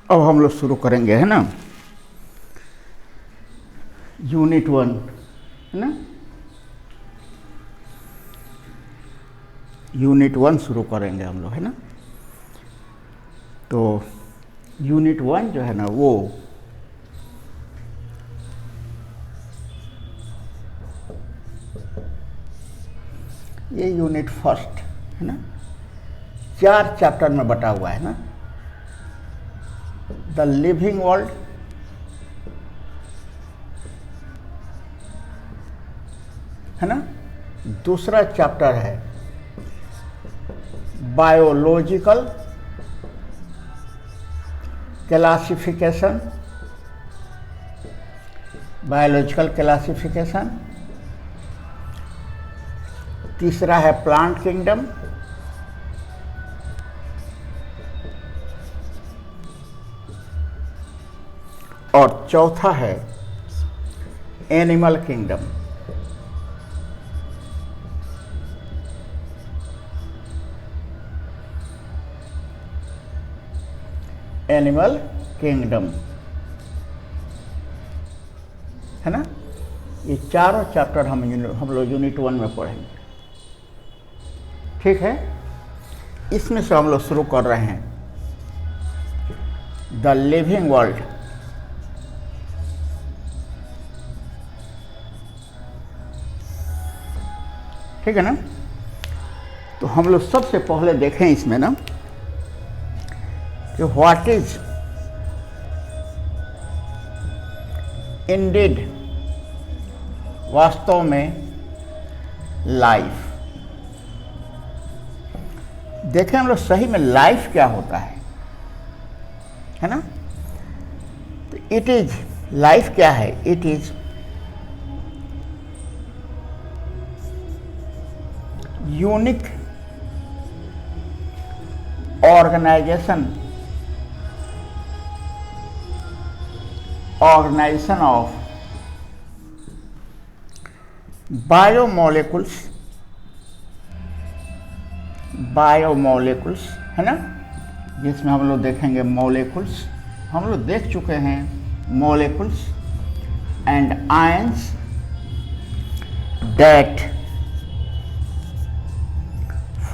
अब हम लोग शुरू करेंगे, है ना, यूनिट 1, है ना, यूनिट 1 शुरू करेंगे हम लोग, है ना। तो यूनिट 1 जो है ना वो ये यूनिट फर्स्ट है ना, 4 चैप्टर में बटा हुआ है ना। द लिविंग वर्ल्ड, है ना। दूसरा चैप्टर है बायोलॉजिकल क्लासिफिकेशन, बायोलॉजिकल क्लासिफिकेशन। तीसरा है प्लांट किंगडम, और चौथा है एनिमल किंगडम। एनिमल किंगडम, है ना। ये चारों चैप्टर हम लोग यूनिट 1 में पढ़ेंगे, ठीक है। इसमें से हम लोग शुरू कर रहे हैं द लिविंग वर्ल्ड। ठीक है ना। तो हम लोग सबसे पहले देखें इसमें ना कि व्हाट इज इंडीड, वास्तव में लाइफ। देखें हम लोग सही में लाइफ क्या होता है ना। तो इट इज, लाइफ क्या है? It is unique organisation of biomolecules, है ना, जिसमें हम लोग देखेंगे मॉलिक्यूल्स, हम लोग देख चुके हैं molecules and ions that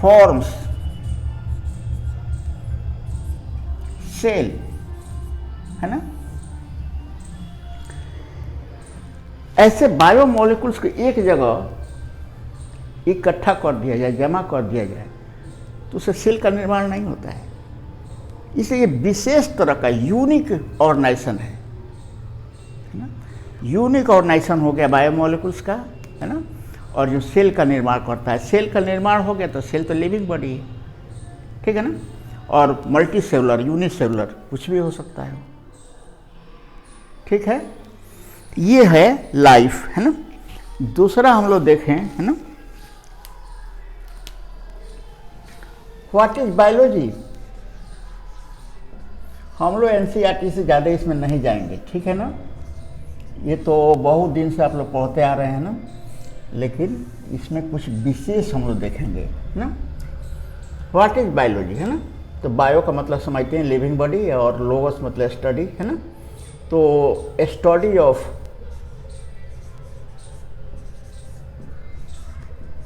forms cell, है ना। ऐसे बायोमोलिकुल्स को एक जगह इकट्ठा कर दिया जाए, जमा कर दिया जाए, तो उससे सेल का निर्माण नहीं होता है। इसलिए ये विशेष तरह का यूनिक ऑर्गेनाइजेशन है ना। यूनिक ऑर्गेनाइजेशन हो गया बायोमोलिकुल्स का, है ना। और जो सेल का निर्माण करता है, सेल का निर्माण हो गया तो सेल तो लिविंग बॉडी है, ठीक है ना। और मल्टी सेलुलर, यूनिसेलुलर, कुछ भी हो सकता है, ठीक है। ये है लाइफ, है ना। दूसरा हम लोग देखें, है ना, व्हाट इज बायोलॉजी। हम लोग एनसीईआरटी से ज़्यादा इसमें नहीं जाएंगे, ठीक है ना। ये तो बहुत दिन से आप लोग पढ़ते आ रहे हैं ना, लेकिन इसमें कुछ विशेष हम लोग देखेंगे ना। व्हाट इज बायोलॉजी, है ना। तो बायो का मतलब समझते हैं लिविंग बॉडी, और लोगस मतलब स्टडी, है ना। तो स्टडी ऑफ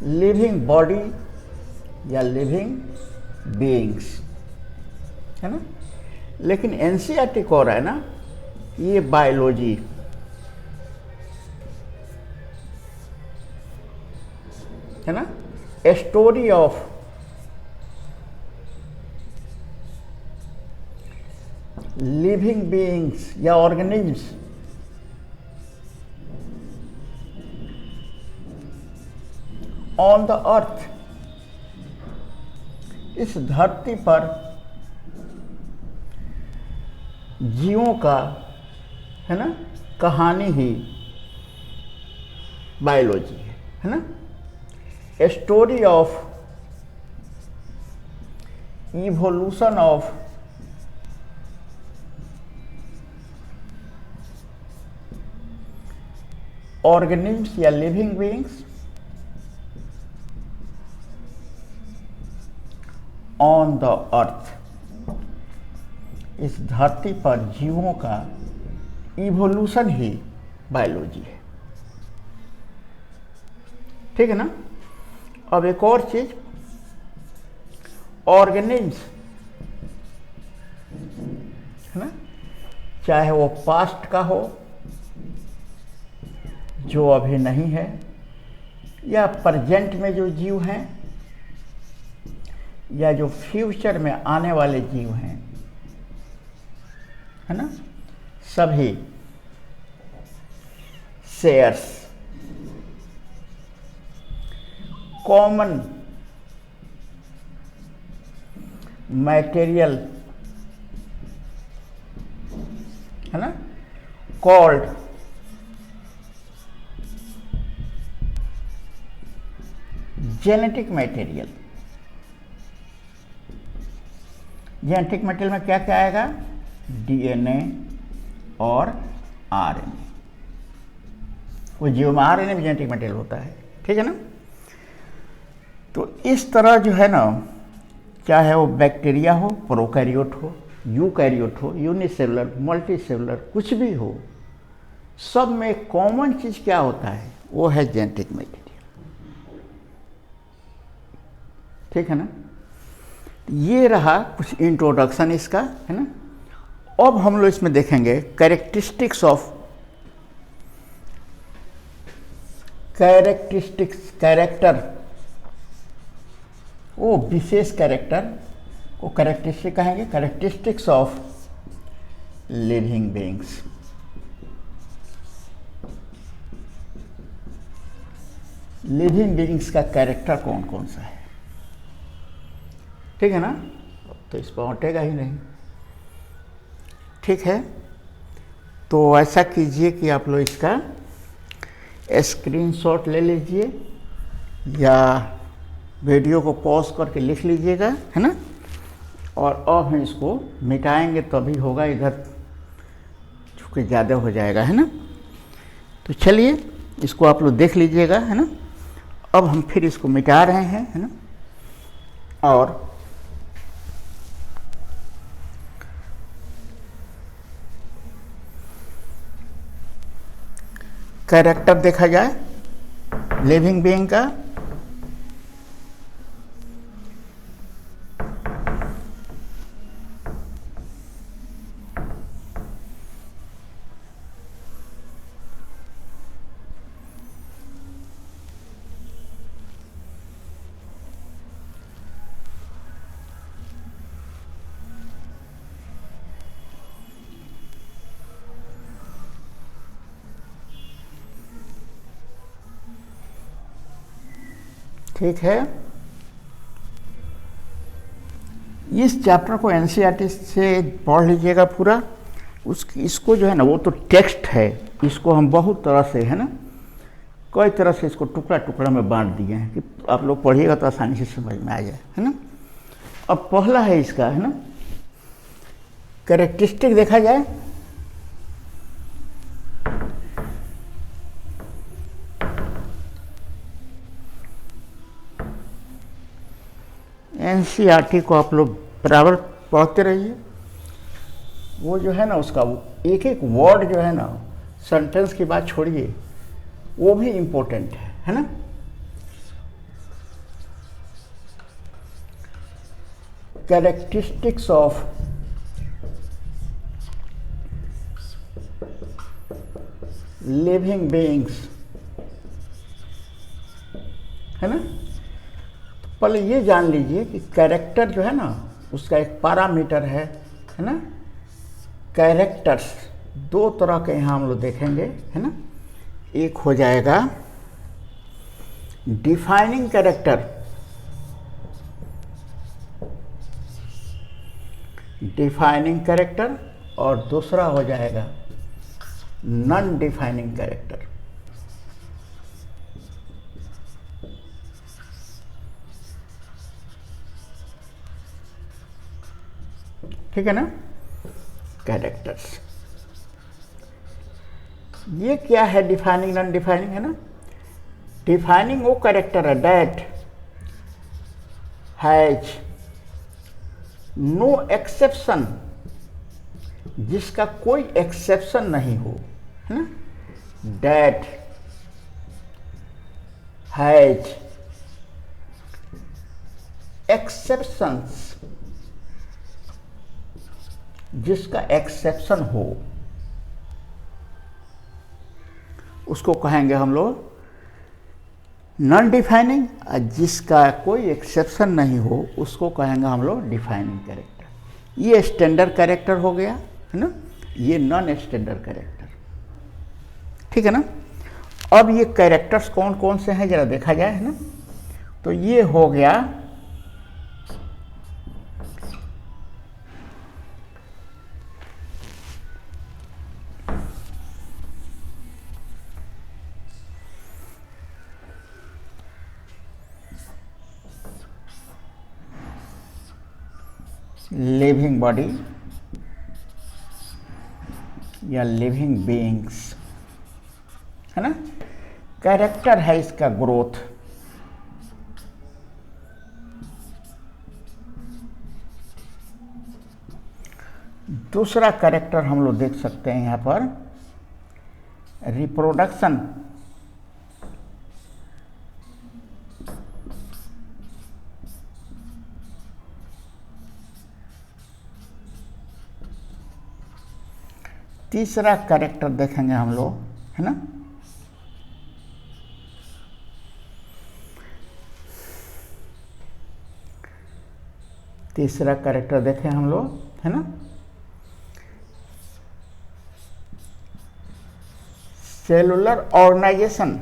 लिविंग बॉडी या लिविंग बीइंग्स, है ना। लेकिन एनसीईआरटी को हो रहा है ना, ये बायोलॉजी, है ना, स्टोरी ऑफ लिविंग बीइंग्स या ऑर्गेनिज्म्स ऑन द अर्थ, इस धरती पर जीवों का, है ना, कहानी ही बायोलॉजी है ना। Story of evolution of organisms या living beings on the earth, इस धरती पर जीवों का इवोल्यूशन ही बायोलॉजी है। ठीक है ना। अब एक और चीज, ऑर्गेनिज्म है ना, चाहे वो पास्ट का हो जो अभी नहीं है, या प्रेजेंट में जो जीव हैं, या जो फ्यूचर में आने वाले जीव हैं, है ना, सभी शेयर्स कॉमन मटेरियल, है ना, called genetic material. Genetic material में क्या क्या आएगा? डीएनए और आरएनए। वो जीव में आरएनए भी जेनेटिक मटेरियल होता है। ठीक है ना। तो इस तरह जो है ना, चाहे वो बैक्टीरिया हो, प्रोकैरियोट हो, यूकैरियोट हो, यूनिसेलुलर, मल्टीसेलुलर, कुछ भी हो, सब में एक कॉमन चीज क्या होता है? वो है जेनेटिक मटेरियल। ठीक है ना। ये रहा कुछ इंट्रोडक्शन इसका, है ना। अब हम लोग इसमें देखेंगे कैरेक्टरिस्टिक्स, कैरेक्टर, वो विशेष कैरेक्टर को कैरेक्टरिस्टिक कहेंगे, characteristics of living beings. Living beings का कैरेक्टर कौन कौन सा है? ठीक है ना। तो इस पर हटेगा ही नहीं। ठीक है। तो ऐसा कीजिए कि आप लोग इसका स्क्रीनशॉट ले लीजिए या वीडियो को पॉज करके लिख लीजिएगा, है ना। और अब हम इसको मिटाएंगे तभी होगा, इधर चूँकि ज़्यादा हो जाएगा, है ना। तो चलिए इसको आप लोग देख लीजिएगा, है ना। अब हम फिर इसको मिटा रहे हैं, है ना। और कैरेक्टर देखा जाए लिविंग बीइंग का। ठीक है। इस चैप्टर को एनसीईआरटी से पढ़ लीजिएगा पूरा। इसको जो है ना, वो तो टेक्स्ट है, इसको हम बहुत तरह से, है ना, कई तरह से इसको टुकड़ा टुकड़ा में बांट दिए हैं कि आप लोग पढ़िएगा तो आसानी से समझ में आ जाए, है ना। अब पहला है इसका, है ना, कैरेक्टरिस्टिक देखा जाए। एनसीईआरटी को आप लोग बराबर पढ़ते रहिए। वो जो है ना, उसका एक एक वर्ड जो है ना, सेंटेंस की बात छोड़िए, वो भी इम्पोर्टेंट है ना। कैरेक्टरिस्टिक्स ऑफ लिविंग बीइंग्स, है ना। पहले ये जान लीजिए कि कैरेक्टर जो है ना, उसका एक पैरामीटर है ना। कैरेक्टर्स दो तरह के यहाँ हम लोग देखेंगे, है ना। एक हो जाएगा डिफाइनिंग कैरेक्टर, और दूसरा हो जाएगा नॉन डिफाइनिंग कैरेक्टर। ठीक है ना। कैरेक्टर्स ये क्या है? डिफाइनिंग, नॉन डिफाइनिंग, है ना। डिफाइनिंग वो कैरेक्टर है दैट हैज नो एक्सेप्शन जिसका कोई एक्सेप्शन नहीं हो, है ना, डैट हैज एक्सेप्शंस, जिसका एक्सेप्शन हो उसको कहेंगे हम लोग नॉन डिफाइनिंग, और जिसका कोई एक्सेप्शन नहीं हो उसको कहेंगे हम लोग डिफाइनिंग कैरेक्टर। ये स्टैंडर्ड कैरेक्टर हो गया, है ना, ये नॉन स्टैंडर्ड कैरेक्टर, ठीक है ना। अब ये कैरेक्टर्स कौन कौन से हैं जरा देखा जाए, है ना। तो ये हो गया लिविंग बॉडी या लिविंग बीइंग्स, है ना। कैरेक्टर है इसका ग्रोथ, दूसरा कैरेक्टर हम लोग देख सकते हैं यहां पर रिप्रोडक्शन, तीसरा कैरेक्टर देखेंगे हम लोग, है ना, तीसरा कैरेक्टर देखें हम लोग, है ना, सेलुलर ऑर्गेनाइजेशन,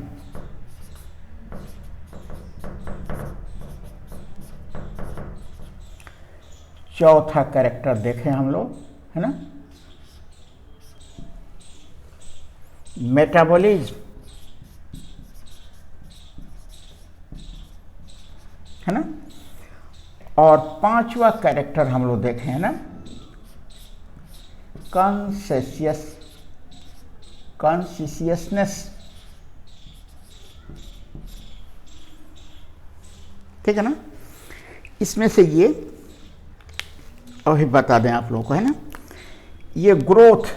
चौथा कैरेक्टर देखें हम लोग, है ना, मेटाबॉलिज्म, है ना, और पांचवा कैरेक्टर हम लोग देखें, है ना, कॉन्शियसनेस, ठीक है ना। इसमें से ये अभी बता दें आप लोगों को, है ना, ये ग्रोथ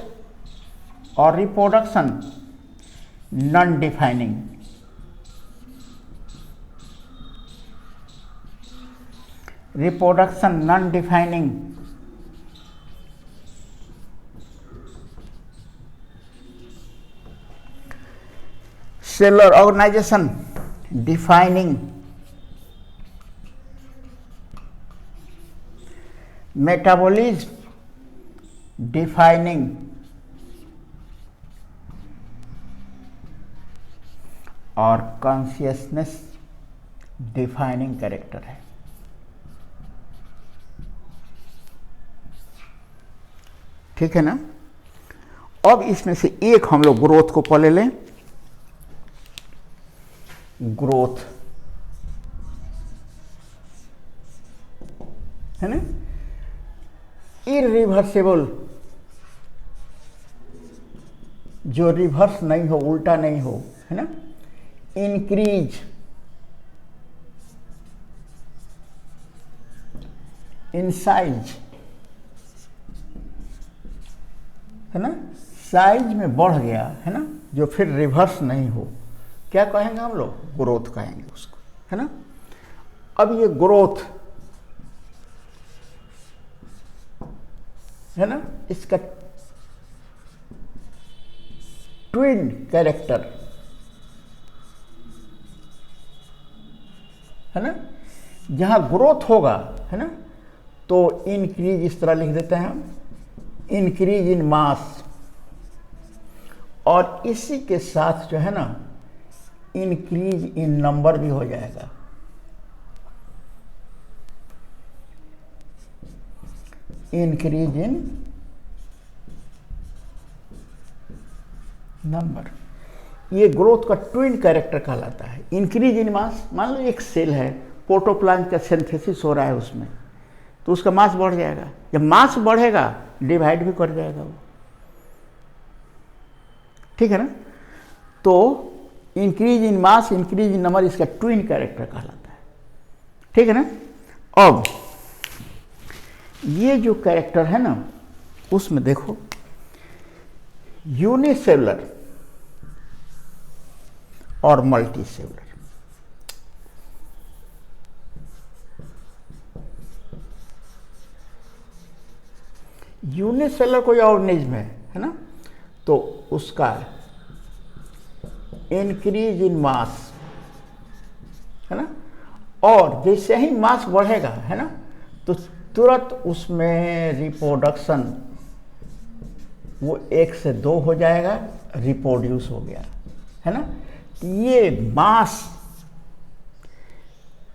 और reproduction non defining, reproduction non defining, cellular organisation defining, metabolism defining, और कॉन्शियसनेस डिफाइनिंग कैरेक्टर है। ठीक है ना। अब इसमें से एक हम लोग ग्रोथ को पहले लें, ग्रोथ, है ना, इरिवर्सिबल, जो रिवर्स नहीं हो, उल्टा नहीं हो, है ना, इंक्रीज इन साइज, है ना, साइज में बढ़ गया, है ना, जो फिर रिवर्स नहीं हो, क्या कहेंगे हम लोग, ग्रोथ कहेंगे उसको, है ना। अब ये ग्रोथ है ना, इसका ट्विन कैरेक्टर, है ना, जहां ग्रोथ होगा, है ना, तो इंक्रीज इस तरह लिख देते हैं हम, इंक्रीज इन मास, और इसी के साथ जो है ना इंक्रीज इन नंबर भी हो जाएगा, इंक्रीज इन नंबर, ये ग्रोथ का ट्विन कैरेक्टर कहलाता है। इंक्रीज इन मास, मान लो एक सेल है, प्रोटोप्लाज्म का सिंथेसिस हो रहा है उसमें, तो उसका मास बढ़ जाएगा, जब मास बढ़ेगा डिवाइड भी कर जाएगा वो, ठीक है ना। तो increase in mass, increase in number, इसका ट्विन कैरेक्टर कहलाता है, ठीक है ना। अब ये जो कैरेक्टर है ना, उसमें देखो यूनिसेलुलर और मल्टीसेलुलर। यूनिसेलुलर कोई ऑर्गेनिज्म है ना, तो उसका इंक्रीज इन मास है ना, और जैसे ही मास बढ़ेगा है ना, तो तुरंत उसमें रिप्रोडक्शन वो 1 से 2 हो जाएगा, रिप्रोड्यूस हो गया है ना। ये मास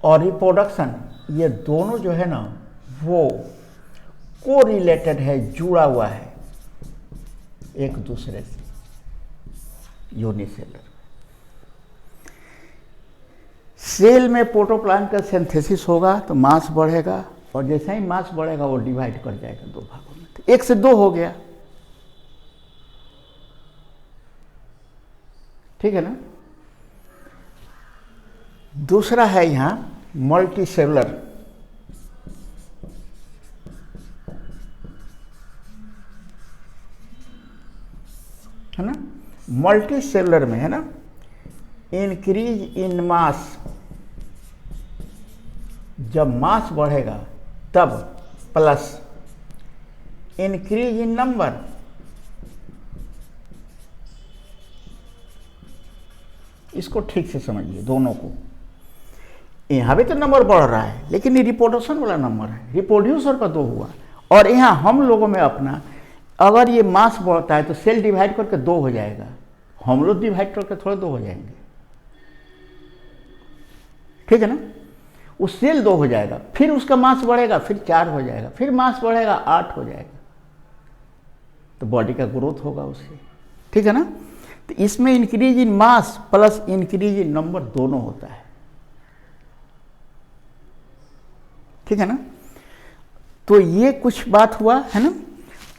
और रिप्रोडक्शन ये दोनों जो है ना वो को रिलेटेड है, जुड़ा हुआ है एक दूसरे से यूनिसेलुलर। सेल में प्रोटोप्लाज्म का सिंथेसिस होगा तो मास बढ़ेगा, और जैसे ही मास बढ़ेगा वो डिवाइड कर जाएगा 2 भागों में, तो 1 से 2 हो गया, ठीक है ना। दूसरा है यहां मल्टीसेलुलर, है ना। मल्टीसेलुलर में है ना इंक्रीज इन मास, जब मास बढ़ेगा तब, प्लस इंक्रीज इन नंबर, इसको ठीक से समझिए दोनों को। यहां भी तो नंबर बढ़ रहा है, लेकिन ये रिप्रोडक्शन वाला नंबर है, रिप्रोड्यूसर का 2 हुआ, और यहां हम लोगों में अपना अगर ये मास बढ़ता है तो सेल डिवाइड करके 2 हो जाएगा, हम लोग डिवाइड करके थोड़े 2 हो जाएंगे, ठीक है ना। वो सेल 2 हो जाएगा, फिर उसका मास बढ़ेगा, फिर 4 हो जाएगा, फिर मास बढ़ेगा 8 हो जाएगा, तो बॉडी का ग्रोथ होगा उससे, ठीक है ना। तो इसमें increase in mass plus increase in number दोनों होता है, ठीक है ना। तो ये कुछ बात हुआ है ना।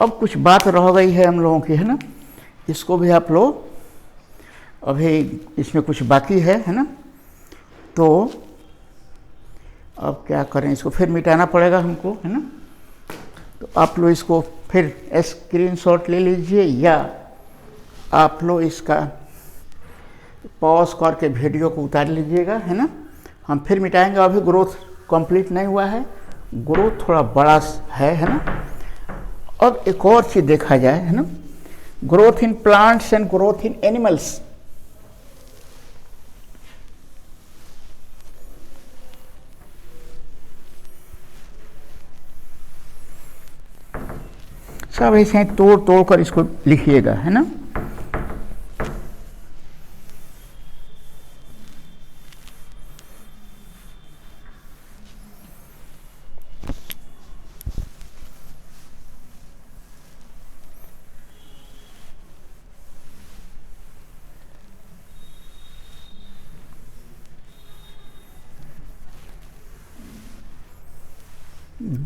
अब कुछ बात रह गई है हम लोगों की, है ना, इसको भी आप लोग, अभी इसमें कुछ बाकी है ना। तो अब क्या करें, इसको फिर मिटाना पड़ेगा हमको, है ना। तो आप लोग इसको फिर स्क्रीनशॉट ले लीजिए, या आप लोग इसका पॉज करके वीडियो को उतार लीजिएगा, है ना। हम फिर मिटाएंगे, अभी ग्रोथ कंप्लीट नहीं हुआ है, ग्रोथ थोड़ा बड़ा है ना। अब एक और चीज देखा जाए, है ना, growth in plants and growth in animals. सब ऐसे तोड़ तोड़ कर इसको लिखिएगा, है ना।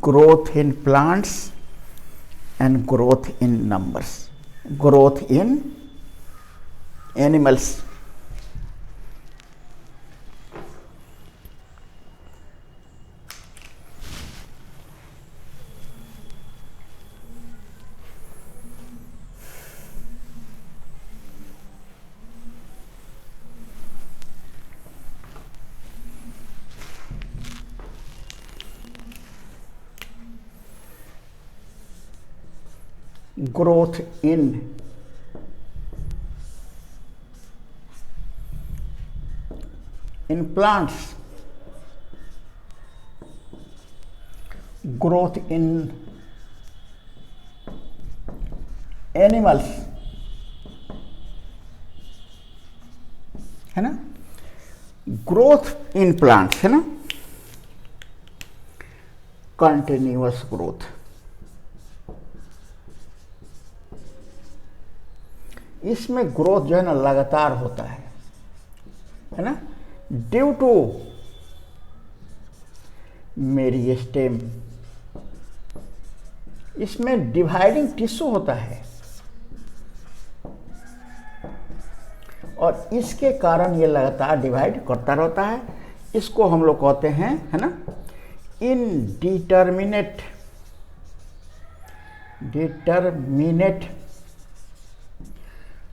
Growth in plants and growth in numbers, growth in animals. Growth in plants, growth in animals, है ना। ग्रोथ इन प्लांट्स, है ना, कंटिन्यूअस ग्रोथ, इसमें ग्रोथ जो है ना लगातार होता है ना, ड्यू टू मेरिस्टेम, इसमें डिवाइडिंग टिश्यू होता है, और इसके कारण ये लगातार डिवाइड करता रहता है। इसको हम लोग कहते हैं, है ना, डिटरमिनेट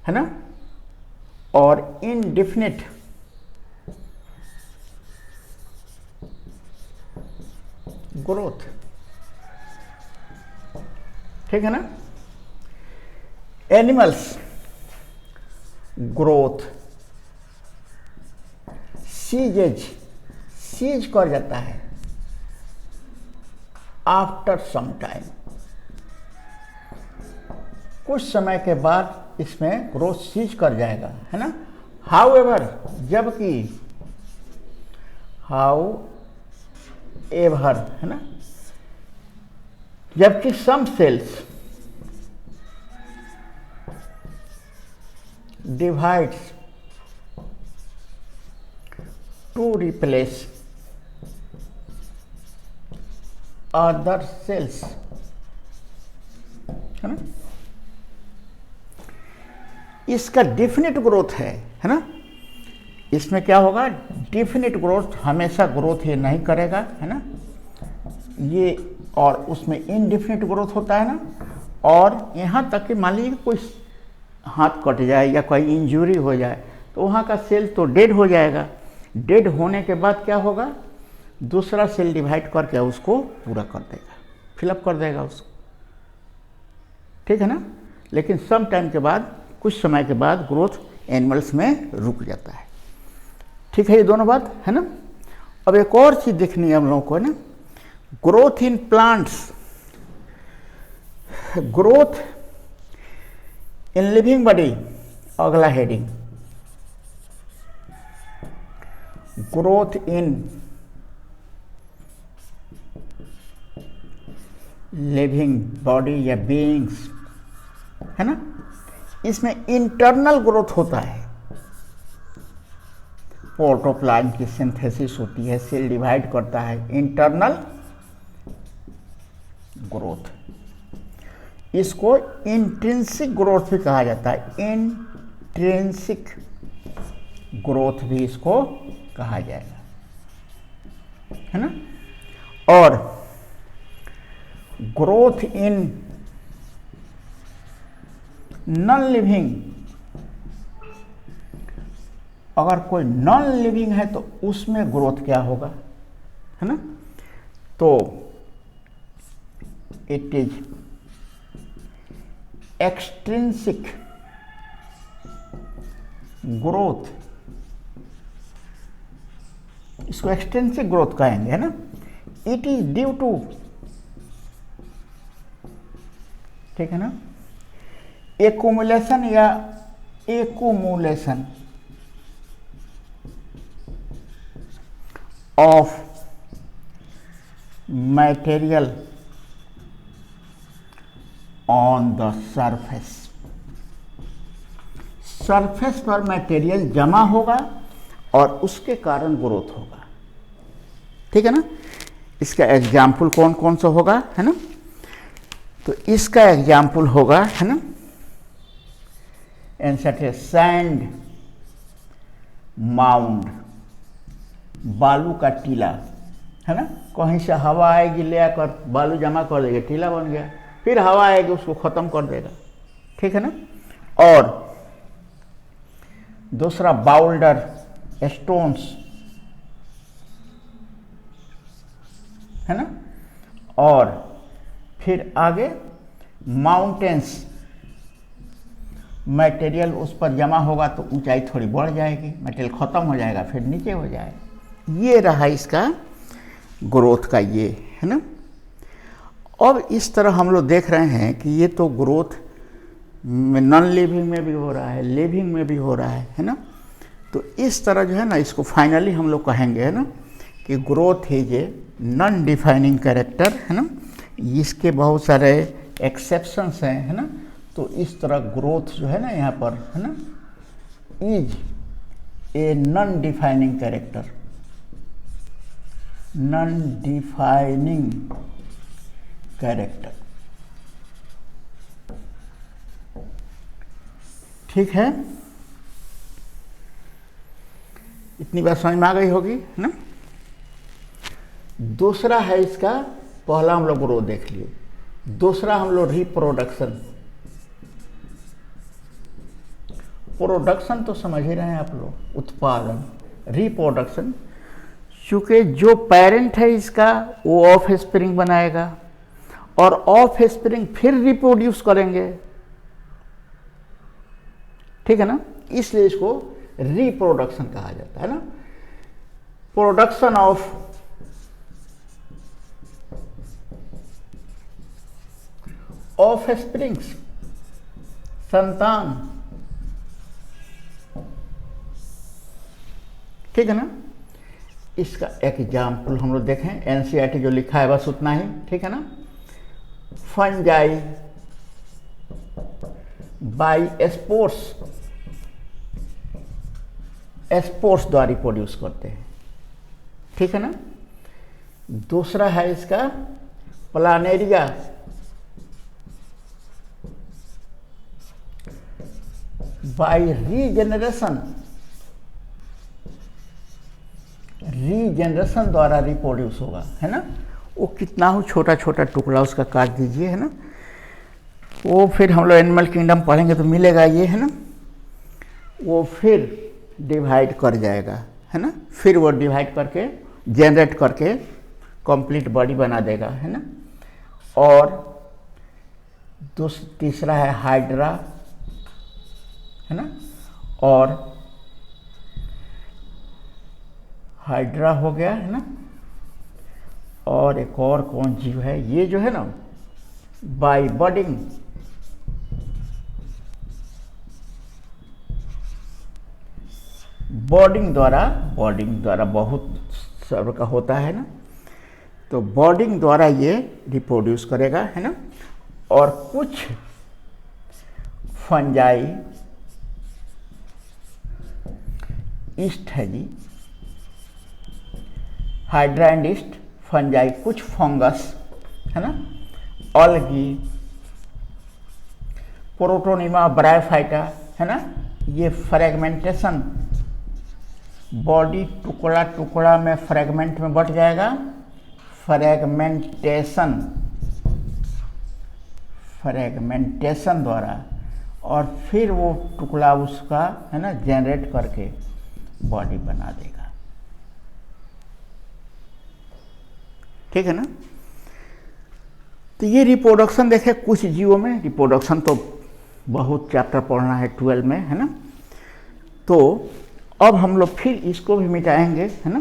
है ना, और इनडेफिनिट ग्रोथ, ठीक है ना। एनिमल्स ग्रोथ सीज कर जाता है आफ्टर सम टाइम, कुछ समय के बाद इसमें ग्रोथ सीज कर जाएगा, है ना। हाउएवर, जबकि हाउएवर, है ना, जबकि some cells divides to replace other cells, है ना। इसका डेफिनेट ग्रोथ है ना। इसमें क्या होगा, डेफिनेट ग्रोथ, हमेशा ग्रोथ ये नहीं करेगा, है ना ये, और उसमें इनडेफिनेट ग्रोथ होता है ना। और यहाँ तक कि मान लीजिए कोई हाथ कट जाए या कोई इंजरी हो जाए तो वहाँ का सेल तो डेड हो जाएगा। डेड होने के बाद क्या होगा, दूसरा सेल डिवाइड करके उसको पूरा कर देगा, फिलअप कर देगा उसको, ठीक है ना। लेकिन सम टाइम के बाद, कुछ समय के बाद ग्रोथ एनिमल्स में रुक जाता है, ठीक है। ये दोनों बात है ना। अब एक और चीज़ देखनी है हम लोगों को ना, growth in plants, growth in living body, अगला heading, growth in living body या बीइंग्स, है ना। इसमें इंटरनल ग्रोथ होता है, प्रोटोप्लाज्म की सिंथेसिस होती है, सेल डिवाइड करता है, इंटरनल ग्रोथ। इसको इंट्रिंसिक ग्रोथ भी कहा जाता है, इंट्रिंसिक ग्रोथ भी इसको कहा जाएगा, है ना। और ग्रोथ इन नॉन लिविंग, अगर कोई नॉन लिविंग है तो उसमें ग्रोथ क्या होगा, है ना। तो इट इज एक्सट्रिंसिक ग्रोथ, इसको एक्सट्रिंसिक ग्रोथ कहेंगे, है ना। इट इज ड्यू टू, ठीक है ना, एक्युमुलेशन या accumulation of material on the surface, surface पर मटेरियल जमा होगा और उसके कारण ग्रोथ होगा, ठीक है ना। इसका एग्जाम्पल कौन कौन सा होगा, है ना। तो इसका एग्जाम्पल होगा, है ना, एंसर सैंड माउंड, बालू का टीला, है ना। कहीं से हवा आएगी, ले आकर बालू जमा कर देगा, टीला बन गया, फिर हवा आएगी उसको खत्म कर देगा, ठीक है ना। और दूसरा बाउल्डर, स्टोन्स, है ना। और फिर आगे माउंटेन्स, मटेरियल उस पर जमा होगा तो ऊंचाई थोड़ी बढ़ जाएगी, मटेरियल ख़त्म हो जाएगा, फिर नीचे हो जाएगा। ये रहा इसका ग्रोथ का ये, है ना। अब इस तरह हम लोग देख रहे हैं कि ये तो ग्रोथ नॉन लिविंग में भी हो रहा है, लिविंग में भी हो रहा है ना। तो इस तरह जो है ना, इसको फाइनली हम लोग कहेंगे, है ना, कि growth is a non defining character, है ना। इसके बहुत सारे एक्सेप्शंस हैं, है ना। तो इस तरह ग्रोथ जो है ना यहाँ पर, है ना, is a non defining character, non defining character, ठीक है। इतनी बात समझ में आ गई होगी, है ना। दूसरा है इसका, पहला हम लोग ग्रोथ देख लिए, दूसरा हम लोग रिप्रोडक्शन। प्रोडक्शन तो समझ ही रहे हैं आप लोग, उत्पादन, रिप्रोडक्शन। चूँकि जो पेरेंट है इसका वो ऑफ स्प्रिंग बनाएगा और ऑफ स्प्रिंग फिर रिप्रोड्यूस करेंगे, ठीक है ना, इसलिए इसको रिप्रोडक्शन कहा जाता है ना। प्रोडक्शन ऑफ स्प्रिंग्स, संतान, ठीक है ना। इसका एग्जाम्पल हम लोग देखें, एनसीईआरटी जो लिखा है बस उतना ही, ठीक है ना। फंजाई बाई स्पोर्स, स्पोर्स द्वारा रिप्रोड्यूस करते हैं, ठीक है ना। दूसरा है इसका प्लानेरिया बाय रीजेनरेशन, रीजेनरेशन द्वारा रिप्रोड्यूस होगा, है ना। वो कितना हो छोटा छोटा टुकड़ा उसका काट दीजिए, है ना। वो फिर हम लोग एनिमल किंगडम पढ़ेंगे तो मिलेगा ये, है ना। वो फिर डिवाइड कर जाएगा, है ना, फिर वो डिवाइड करके जनरेट करके कंप्लीट बॉडी बना देगा, है ना। और तीसरा है हाइड्रा, है ना। और हाइड्रा हो गया, है ना। और एक और कौन जीव है ये जो है ना, बाय बडिंग, बॉडिंग द्वारा बहुत सब का होता है ना, तो बॉडिंग द्वारा ये रिप्रोड्यूस करेगा, है ना। और कुछ फंजाई, ईस्ट है जी, हाइड्रा एंड ईस्ट, फंजाई, कुछ फंगस, है ना, ऑल्गी, प्रोटोनिमा ब्रायोफाइटा, है ना। ये फ्रेगमेंटेशन, बॉडी टुकड़ा टुकड़ा में फ्रेगमेंट में बट जाएगा, फ्रेगमेंटेशन द्वारा, और फिर वो टुकड़ा उसका, है ना, जनरेट करके बॉडी बना देगा, ठीक है ना। तो ये रिप्रोडक्शन देखे कुछ जीवों में, रिप्रोडक्शन तो बहुत चैप्टर पढ़ना है 12 में, है ना। तो अब हम लोग फिर इसको भी मिटाएंगे, है ना।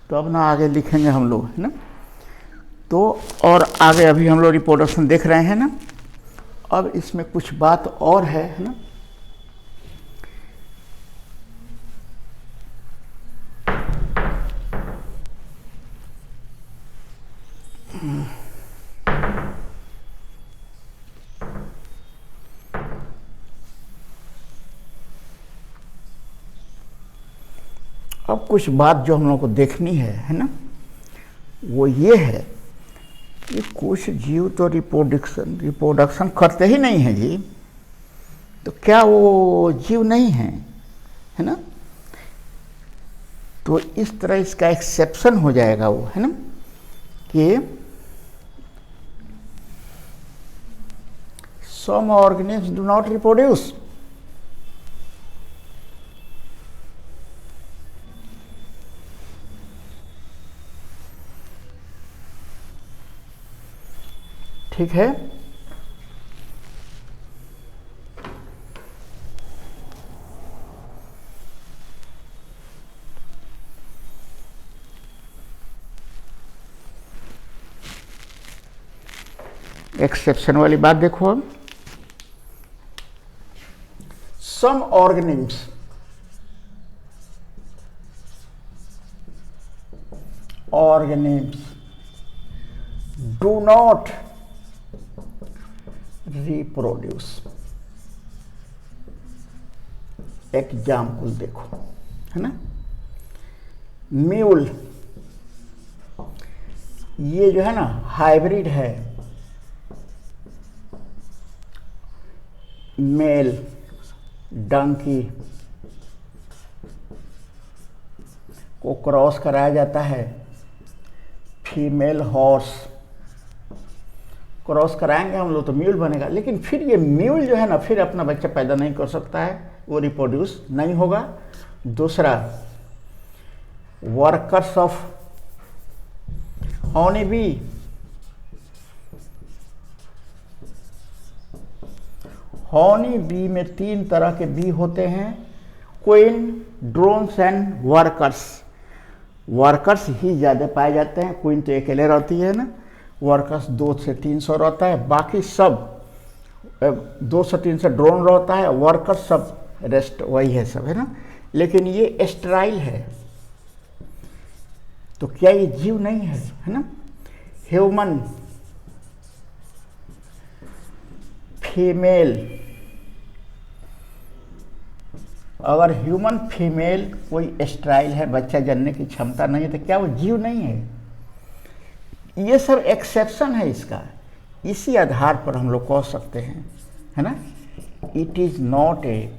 तो अब ना आगे लिखेंगे हम लोग, है ना। तो और आगे अभी हम लोग रिप्रोडक्शन देख रहे हैं ना, अब इसमें कुछ बात और है ना। अब कुछ बात जो हम लोग को देखनी है ना, वो ये है कि कुछ जीव तो रिप्रोडक्शन करते ही नहीं हैं जी, तो क्या वो जीव नहीं हैं, है ना। तो इस तरह इसका एक्सेप्शन हो जाएगा वो, है ना, कि some organisms do not reproduce, ठीक है। एक्सेप्शन वाली बात देखो अब, some organisms do not reproduce। Example देखो, है ना। म्यूल, ये जो है ना हाइब्रिड है, मेल डंकी को क्रॉस कराया जाता है, फीमेल हॉर्स क्रॉस कराएंगे हम लोग तो म्यूल बनेगा। लेकिन फिर ये म्यूल जो है ना फिर अपना बच्चा पैदा नहीं कर सकता है, वो रिप्रोड्यूस नहीं होगा। दूसरा, workers of honey bee, honey bee में 3 तरह के बी होते हैं, queen, drones and workers. Workers ही ज़्यादा पाए जाते हैं, क्वीन तो अकेले रहती है ना, वर्कर्स 200 से 300 रहता है, बाकी सब 200 से 300 ड्रोन रहता है, वर्कर्स सब रेस्ट वही है सब, है ना। लेकिन ये स्टेराइल है, तो क्या ये जीव नहीं है ना। ह्यूमन फीमेल, अगर ह्यूमन फीमेल कोई स्टेराइल है, बच्चा जनने की क्षमता नहीं है, तो क्या वो जीव नहीं है। ये सब एक्सेप्शन है इसका, इसी आधार पर हम लोग कह सकते हैं, है ना, इट इज नॉट ए,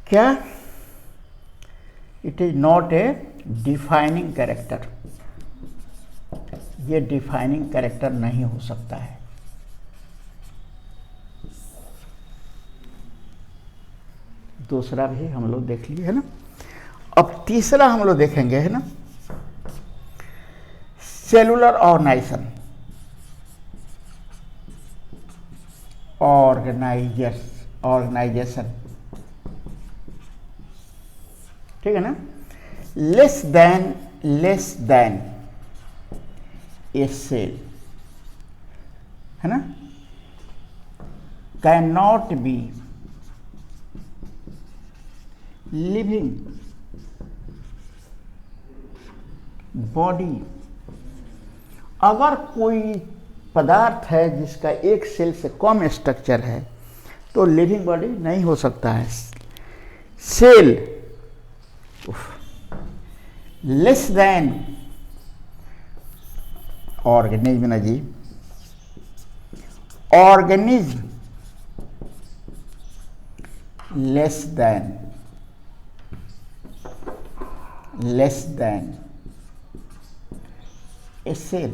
क्या, it is not a defining character. ये डिफाइनिंग कैरेक्टर नहीं हो सकता है। दूसरा भी हम लोग देख लिए, है ना। अब तीसरा हम लोग देखेंगे, है ना, सेलुलर ऑर्गेनाइजेशन, ऑर्गेनाइजेशन, ठीक है ना। लेस देन ए सेल, है ना, can not be living body. अगर कोई पदार्थ है जिसका एक सेल से कम स्ट्रक्चर है तो लिविंग बॉडी नहीं हो सकता है। सेल लेस देन ऑर्गेनिज्म ना जी, ऑर्गेनिज्म लेस देन ए सेल।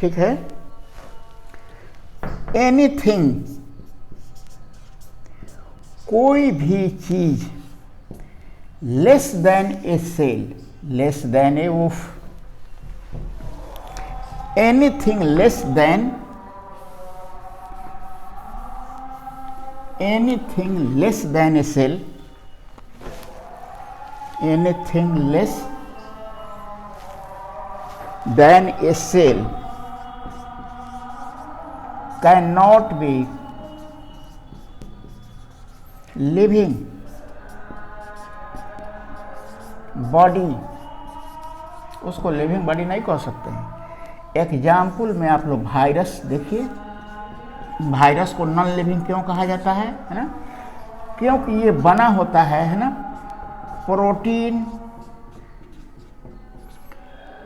ठीक है। एनीथिंग, कोई भी चीज less than A cell, less than A woof, anything less than A cell, anything less than a cell cannot be living body, उसको living body नहीं कह सकते हैं। एग्जाम्पल में आप लोग वायरस देखिए, वायरस को नॉन लिविंग क्यों कहा जाता है ना, क्योंकि ये बना होता है ना, प्रोटीन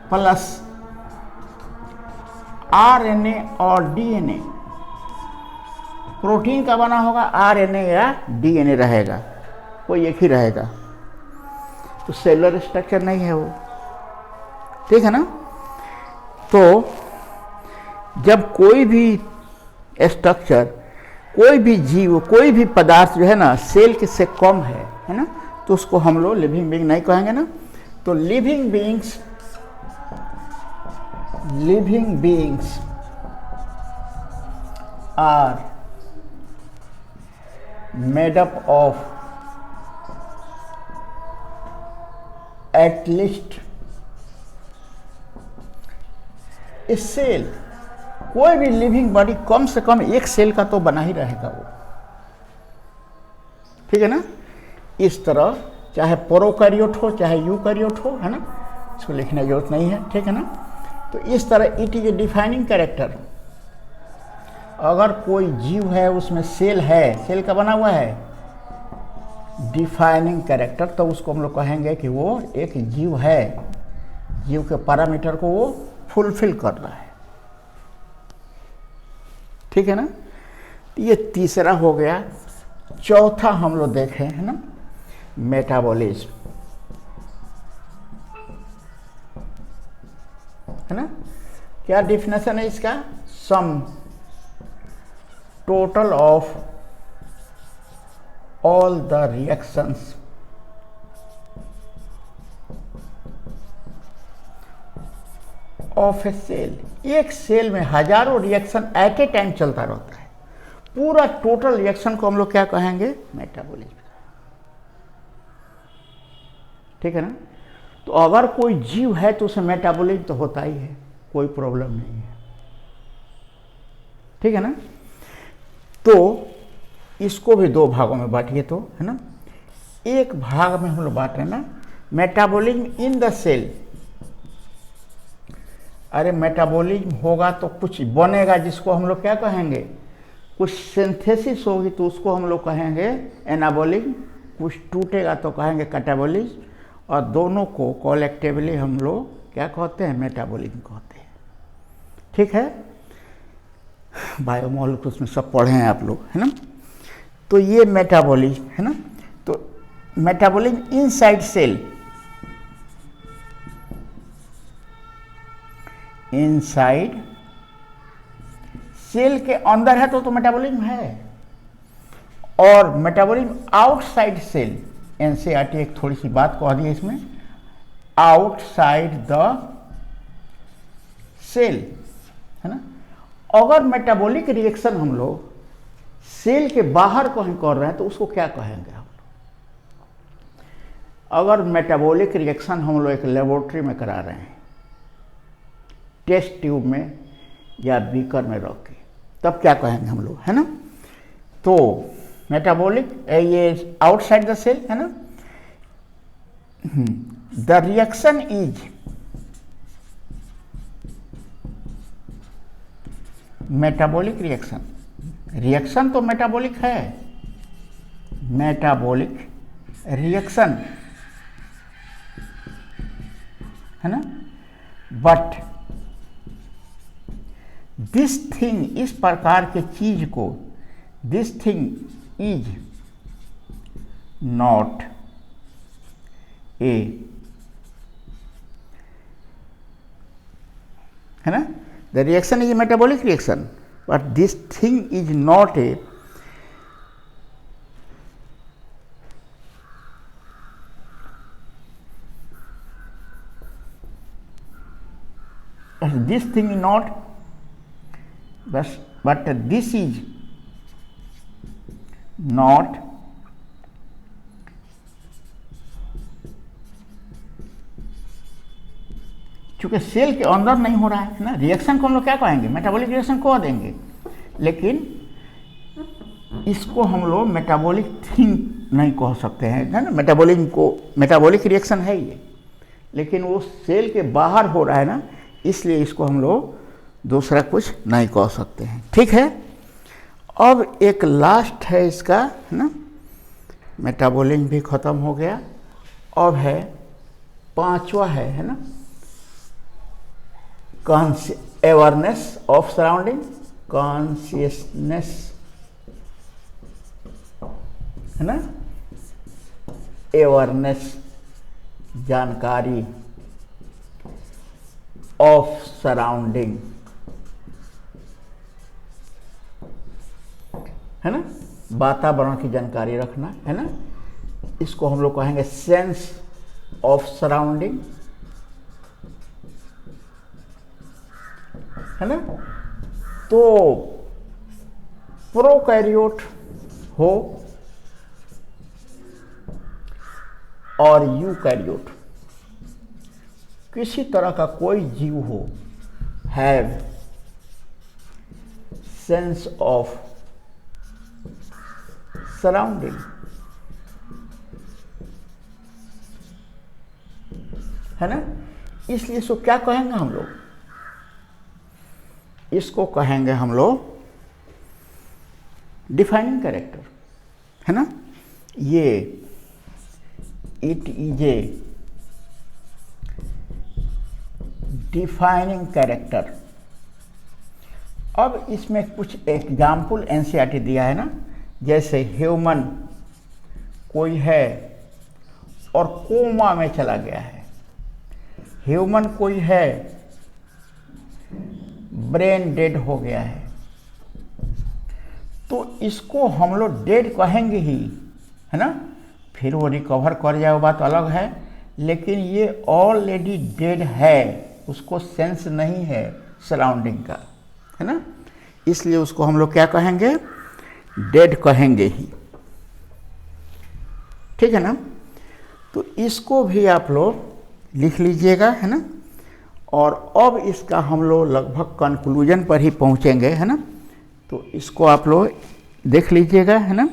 प्लस आरएनए और डीएनए। प्रोटीन का बना होगा, आरएनए या डीएनए रहेगा, कोई एक ही रहेगा, तो सेलुलर स्ट्रक्चर नहीं है वो, ठीक है ना। तो जब कोई भी स्ट्रक्चर, कोई भी जीव, कोई भी पदार्थ जो है ना सेल के से कम है ना, तो उसको हम लोग लिविंग बीइंग नहीं कहेंगे ना। तो living beings are made up of at least a cell. कोई भी लिविंग बॉडी कम से कम एक सेल का तो बना ही रहेगा वो, ठीक है ना। इस तरह चाहे प्रोकैरियोट हो चाहे यूकैरियोट हो, है ना, इसको लिखने की जरूरत नहीं है, ठीक है ना। तो इस तरह it is a defining character. अगर कोई जीव है उसमें सेल है, सेल का बना हुआ है, डिफाइनिंग कैरेक्टर, तो उसको हम लोग कहेंगे कि वो एक जीव है, जीव के पैरामीटर को वो फुलफिल कर रहा है, ठीक है ना। ये तीसरा हो गया। चौथा हम लोग देखें, है ना, मेटाबॉलिज्म, है ना। क्या डिफिनेशन है इसका? Sum total of all the reactions of a cell. एक सेल में हजारों रिएक्शन एट ए टाइम चलता रहता है, पूरा टोटल रिएक्शन को हम लोग क्या कहेंगे? मेटाबॉलिज्म। ठीक है ना। तो अगर कोई जीव है तो उसे मेटाबॉलिज्म तो होता ही है, कोई प्रॉब्लम नहीं है। ठीक है ना। तो इसको भी दो भागों में बांटिए तो, है ना। एक भाग में हम लोग बांट रहे हैं ना मेटाबॉलिज्म इन द सेल। अरे मेटाबॉलिज्म होगा तो कुछ बनेगा जिसको हम लोग क्या कहेंगे? कुछ सिंथेसिस होगी तो उसको हम लोग कहेंगे एनाबॉलिज्म, कुछ टूटेगा तो कहेंगे कैटाबॉलिज्म, और दोनों को कलेक्टिवली हम लोग क्या कहते हैं? मेटाबॉलिज्म कहते हैं। ठीक है। बायोमॉलिक्यूल्स में सब पढ़े हैं आप लोग, है ना। तो ये मेटाबॉलिज्म है ना। तो metabolism inside cell, inside cell के अंदर है तो मेटाबॉलिज्म है, और मेटाबॉलिज्म आउटसाइड सेल, एनसीईआरटी एक थोड़ी सी बात कह दी है इसमें, आउटसाइड द सेल, है ना। अगर मेटाबॉलिक रिएक्शन हम लोग सेल के बाहर कहीं कर रहे हैं तो उसको क्या कहेंगे हम लोग? अगर मेटाबॉलिक रिएक्शन हम लोग एक लेबोरेटरी में करा रहे हैं, टेस्ट ट्यूब में या बीकर में रख के, तब क्या कहेंगे हम लोग, है ना। तो मेटाबॉलिक ये आउटसाइड द सेल, है ना। The reaction is metabolic reaction. Reaction तो मेटाबॉलिक है, मेटाबॉलिक रिएक्शन, है ना। बट दिस थिंग, इस प्रकार के चीज को, this thing is not a, है ना। The reaction is metabolic reaction but this thing is not a this thing is not, but this is not चूंकि सेल के अंदर नहीं हो रहा है ना, रिएक्शन को हम लोग क्या कहेंगे? मेटाबॉलिक रिएक्शन को देंगे, लेकिन इसको हम लोग मेटाबॉलिक थिंग नहीं कह सकते हैं, है ना। मेटाबॉलिज्म को, मेटाबॉलिक रिएक्शन है ये, लेकिन वो सेल के बाहर हो रहा है ना, इसलिए इसको हम लोग दूसरा कुछ नहीं कह सकते हैं। ठीक है। अब एक लास्ट है इसका, है ना। मेटाबॉलिज्म भी खत्म हो गया। अब है पांचवा है ना, अवेयरनेस ऑफ सराउंडिंग, कॉन्शियसनेस, है ना। अवेयरनेस, जानकारी, ऑफ सराउंडिंग, है ना। वातावरण की जानकारी रखना, है ना। इसको हम लोग कहेंगे सेंस ऑफ सराउंडिंग, है ना। तो प्रोकैरियोट हो और यूकैरियोट, किसी तरह का कोई जीव हो, हैव सेंस ऑफ सराउंडिंग, है ना। इसलिए इसको क्या कहेंगे हम लोग? इसको कहेंगे हम लोग डिफाइनिंग कैरेक्टर, है ना। ये it is a defining character. अब इसमें कुछ एग्जाम्पल एनसीईआरटी दिया है ना, जैसे ह्यूमन कोई है और कोमा में चला गया है, ह्यूमन कोई है ब्रेन डेड हो गया है, तो इसको हम लोग डेड कहेंगे ही, है ना। फिर वो रिकवर कर जाए वो बात अलग है, लेकिन ये ऑलरेडी डेड है, उसको सेंस नहीं है सराउंडिंग का, है ना। इसलिए उसको हम लोग क्या कहेंगे, डेड कहेंगे ही, ठीक है ना। तो इसको भी आप लोग लिख लीजिएगा, है ना। और अब इसका हम लोग लगभग कंक्लूजन पर ही पहुंचेंगे, है ना। तो इसको आप लोग देख लीजिएगा, है ना।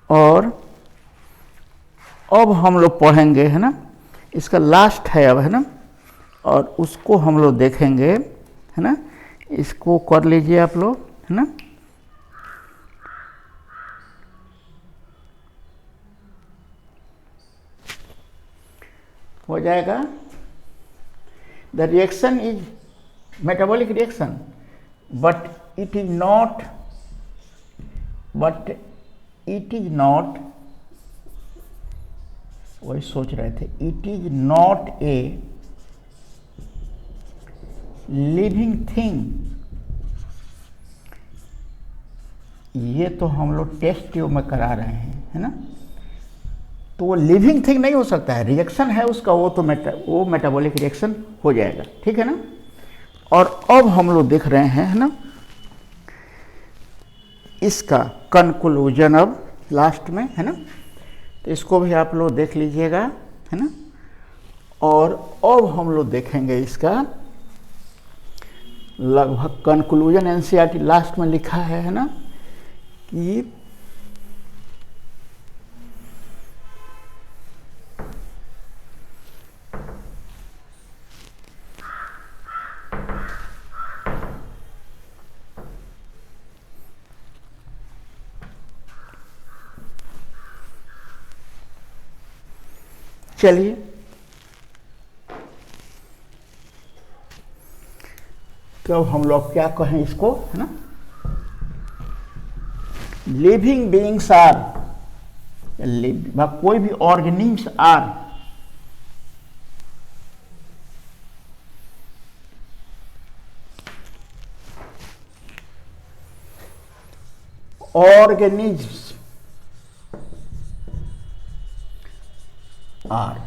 और अब हम लोग पढ़ेंगे, है ना, इसका लास्ट है अब, है ना। और उसको हम लोग देखेंगे, है ना। इसको कर लीजिए आप लोग, है ना। हो जाएगा। The reaction is metabolic reaction, but it is not, वही सोच रहे थे, it is not a living thing. ये तो हम लोग टेस्ट ट्यूब में करा रहे हैं, है ना। तो वो लिविंग थिंग नहीं हो सकता है, रिएक्शन है उसका, वो तो वो मेटाबॉलिक रिएक्शन हो जाएगा, ठीक है ना। और अब हम लोग देख रहे हैं, है ना, इसका कंक्लूजन अब लास्ट में, है ना। तो इसको भी आप लोग देख लीजिएगा, है ना। और अब हम लोग देखेंगे इसका लगभग कंक्लूजन, एनसीईआरटी लास्ट में लिखा है ना, कि चलिए तो अब हम लोग क्या कहें इसको, है ना। लिविंग बीइंग्स आर, कोई भी ऑर्गेनिम्स आर organisms are,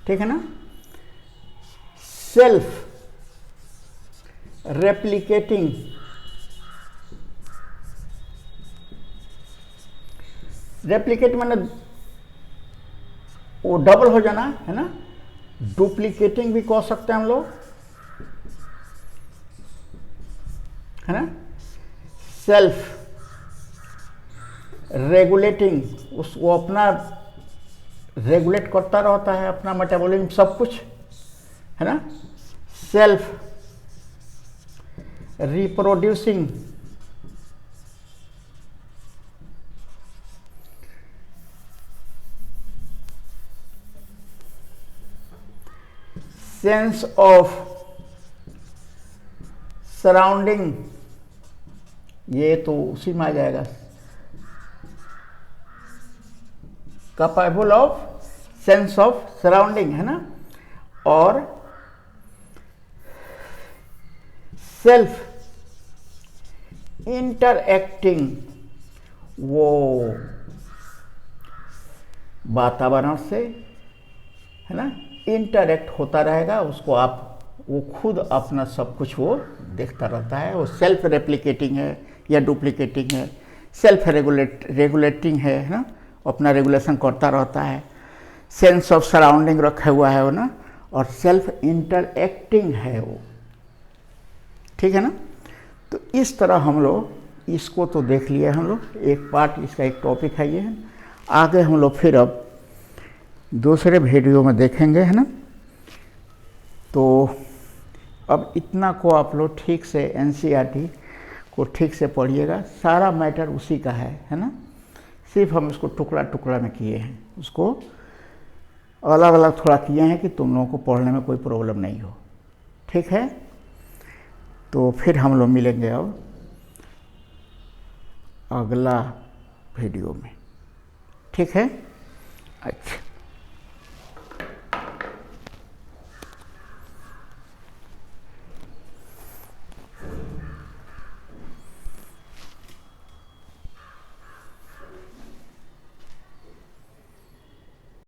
ठीक है ना, सेल्फ रेप्लिकेटिंग, रेप्लिकेट माने वो डबल हो जाना, है ना। डुप्लीकेटिंग भी कह सकते हैं हम लोग, है ना। सेल्फ रेगुलेटिंग, उसको अपना रेगुलेट करता रहता है, अपना मेटाबॉलिज्म सब कुछ, है ना। Self reproducing, sense of surrounding, ये तो उसी में आ जाएगा, capable of sense of surrounding, है ना। और सेल्फ इंटरएक्टिंग, वो वातावरण से, है ना, इंटरएक्ट होता रहेगा, उसको आप वो खुद अपना सब कुछ वो देखता रहता है। वो सेल्फ रेप्लिकेटिंग है या डुप्लीकेटिंग है, सेल्फ रेगुलेटिंग है ना, अपना रेगुलेशन करता रहता है। सेंस ऑफ सराउंडिंग रखा हुआ है वो ना, और सेल्फ इंटरएक्टिंग है वो, ठीक है ना। तो इस तरह हम लोग इसको तो देख लिए हम लोग, एक पार्ट इसका, एक टॉपिक है ये है। आगे हम लोग फिर अब दूसरे वीडियो में देखेंगे, है ना। तो अब इतना को आप लोग ठीक से एनसीईआरटी को ठीक से पढ़िएगा, सारा मैटर उसी का है ना। सिर्फ हम इसको टुकड़ा टुकड़ा में किए हैं, उसको अलग अलग थोड़ा किए हैं कि तुम लोगों को पढ़ने में कोई प्रॉब्लम नहीं हो, ठीक है। तो फिर हम लोग मिलेंगे अब अगला वीडियो में, ठीक है। अच्छा।